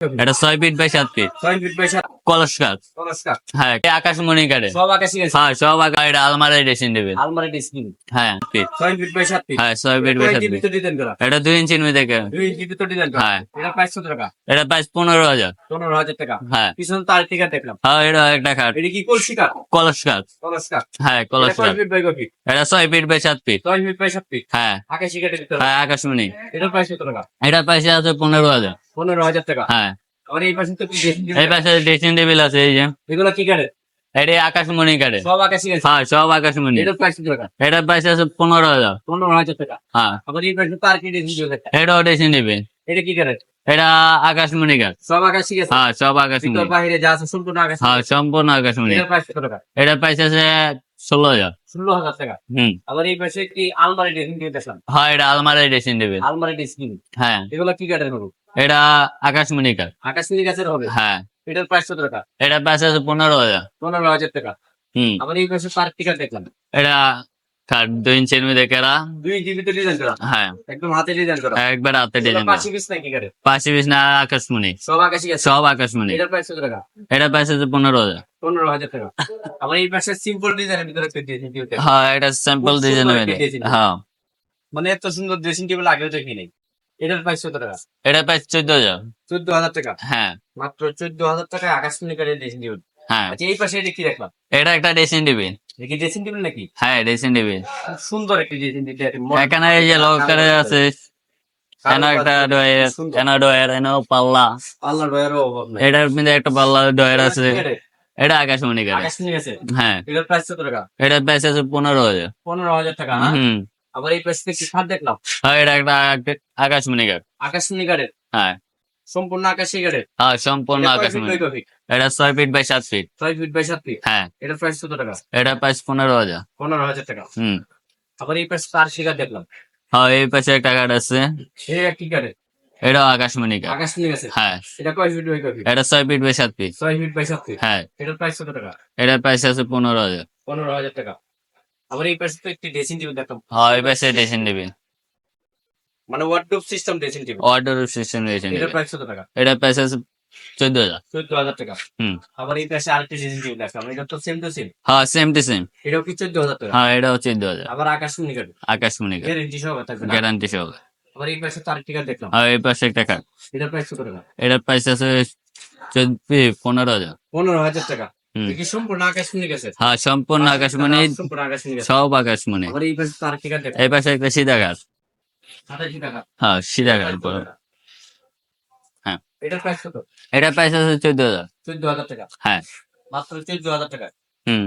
এটা 6 feet by 7 feet 6 feet by 7 কলস কাঠ। কলস কাঠ। হ্যাঁ, আকাশমণি কাঠে। সব আকাশি আছে। হ্যাঁ, সব এটা আলমারি ড্রেসিং টেবিল। আলমারি ডিসপ্লে। হ্যাঁ, ফিট। 6 feet by 7 feet. হ্যাঁ, 6 ফিট বাই 7 ফিট। ডিজাইন করা। এটা 2 ইঞ্চির মধ্যে থেকে। 2 ইঞ্চি ভিতর ডিজাইন করা। হ্যাঁ। এটা প্রাইস কত টাকা? এটা প্রাইস 15,000। 15,000 টাকা। হ্যাঁ। পিছনে তার টিকা দেখলাম। হ্যাঁ, এটা একটা কাঠ। এটা কি কলসি কাঠ? কলস কাঠ। কলস কাঠ। হ্যাঁ, কলস এটা কয় কাঠ। ফিট বাই কয় ফিট? এটা 6 feet by 7 feet. 6 feet by 7 feet. হ্যাঁ। আকাশি কাঠের ভিতরে। হ্যাঁ, আকাশমণি। এটার প্রাইস কত টাকা? এটা প্রাইস আছে 15,000। 15,000 টাকা। হ্যাঁ। আর এই পাশে তো কি এই পাশে ড্রেসিং টেবিল আছে এই যে। এগুলো কি কাঠের? এটা আকাশমণি কাঠে। সব আকাশি আছে। হ্যাঁ, সব আকাশমণি। এটার প্রাইস কত টাকা? এটা প্রাইস আছে 15,000। 15,000 টাকা। হ্যাঁ। আবার এই পাশে তার কি ডিজাইন করা? এটাও ড্রেসিং টেবিল। এটা কি কাঠের? এটা আকাশমণি কাঠ। সব আকাশি আছে। হ্যাঁ, সব আকাশমণি। ভিতর বাইরে যা আছে সম্পূর্ণ আকাশি। হ্যাঁ, সম্পূর্ণ আকাশমণি। এটার প্রাইস কত টাকা? এটা প্রাইস আছে 16,000। 16,000 টাকা। হুম। আবার এই পাশে কি আলমারি ডিজাইন দিয়ে দেখলাম। হ্যাঁ, এটা আলমারি ড্রেসিং টেবিল। আলমারি ডিজাইন। হ্যাঁ। এগুলো কি কাঠের হবে? এটা আকাশমণি কাঠ। আকাশমণি গাছের হবে। হ্যাঁ। এটার প্রাইস কত টাকা? এটা প্রাইস আছে 15,000। 15,000 টাকা। হুম। আবার এই পাশে তার টিকা দেখলাম। এটা কাঠ 2 ইঞ্চির মধ্যে কেরা। 2 ইঞ্চি ভিতর ডিজাইন করা। হ্যাঁ, একদম হাতে ডিজাইন করা। একবার হাতে ডিজাইন পাশে পিস নাকি কাঠের? পাশে পিস না আকাশমণি। সব আকাশি আছে। সব আকাশমণি। এটার প্রাইস কত টাকা? এটা প্রাইস আছে 15,000। 15,000 টাকা। আবার এই পাশে সিম্পল ডিজাইনের ভিতরে একটা ড্রেসিং টেবিল। হ্যাঁ, এটা স্যাম্পল খুব ডিজাইন সুন্দর হবে। একটা dressing table। হ্যাঁ, মানে এত সুন্দর ড্রেসিং টেবিল আগেও দেখি নাই। এটার প্রাইস কত টাকা? এটা প্রাইস 14,000। 14,000 টাকা। হ্যাঁ। মাত্র 14,000 টাকায় আকাশমণি কাঠের ড্রেসিং টেবিল। হ্যাঁ, আচ্ছা এই পাশে এটা কি দেখলাম? এটা একটা ড্রেসিং টেবিল। এটা কি ড্রেসিং টেবিল নাকি? হ্যাঁ, ড্রেসিং টেবিল। খুব সুন্দর একটা ড্রেসিং টেবিল। এখানে এই যে লকারে আছে। এনো একটা ডয়ার, এনো ডয়ার, এনো পাল্লা। আল্লাহর দয়ারও অভাব নাই। এটার মধ্যে একটা পাল্লা ডয়ার আছে। এটা আকাশমণি কাঠে। আকাশমণি আছে। হ্যাঁ, এটার প্রাইস কত টাকা? এটা প্রাইস আছে 15,000। 15,000 টাকা না? হুম। আবার এই পাশে কি খাট দেখলাম? হ্যাঁ, এটা একটা আকাশমণি কাঠ। আকাশমণি কাঠের। হ্যাঁ। সম্পূর্ণ আকাশি কাঠের। হ্যাঁ, সম্পূর্ণ এটা কয় ফিট আকাশমণি। বাই কয় ফিট? এটা 6 feet by 7 feet. 6 feet by 7 feet. হ্যাঁ। এটার প্রাইস কত টাকা? এটা প্রাইস 15,000। 15,000 টাকা। হুম। আবার এই পাশে তার শিকার দেখলাম। হ্যাঁ, এই পাশে একটা কাঠ আছে। এটা কি কাঠের? এটাও আকাশমণি কাঠ। আকাশমণি আছে। হ্যাঁ। এটা কয় ফিট বাই কয় ফিট? এটা 6 feet by 7 feet. 6 feet by 7 feet. হ্যাঁ। এটার প্রাইস কত টাকা? এটার প্রাইস আছে 15,000। 15,000 টাকা। আবার এই পাশে তো একটি ড্রেসিং টেবিল দেখলাম। হ্যাঁ, এই পাশে ড্রেসিং টেবিল। মানে wardrobe system dressing table. Order system dressing এটার টেবিল। প্রাইস কত টাকা? এটার প্রাইস আছে 14,000। 14,000 টাকা। হুম। আবার এই পাশে আরেকটি ড্রেসিং টেবিল দেখলাম। এটা তো সেম টু সেম। হ্যাঁ, সেম টু সেম। এটাও কি 14,000 টাকা? হ্যাঁ, এটাও 14,000। আবার আকাশমণি কাঠ। আকাশমণি কাঠ। গ্যারেন্টি সহ থাকবে না? গ্যারান্টি সহ। আবার এই পাশে তো আরেকটি কাঠ দেখলাম। আর এই পাশে একটা কাঠ। এটার প্রাইস কত টাকা? এটার প্রাইস আছে 15,000। 15,000 টাকা। হুম। এটা কি সম্পূর্ণ আকাশমণি গাছের? হ্যাঁ, সম্পূর্ণ আকাশমণি। সম্পূর্ণ আকাশমণি গাছ। সব আকাশমণি। আবার এই পাশে তো আরেকটি কাঠ দেখলাম। এই পাশে একটা সিধা কাঠ। 27 টাকা। হ্যাঁ, সিধা কাঠ বড়। হ্যাঁ। এটার প্রাইস কত? এটার প্রাইস আছে 14,000। 14,000 টাকা। হ্যাঁ। মাত্র 14,000 টাকা। হুম।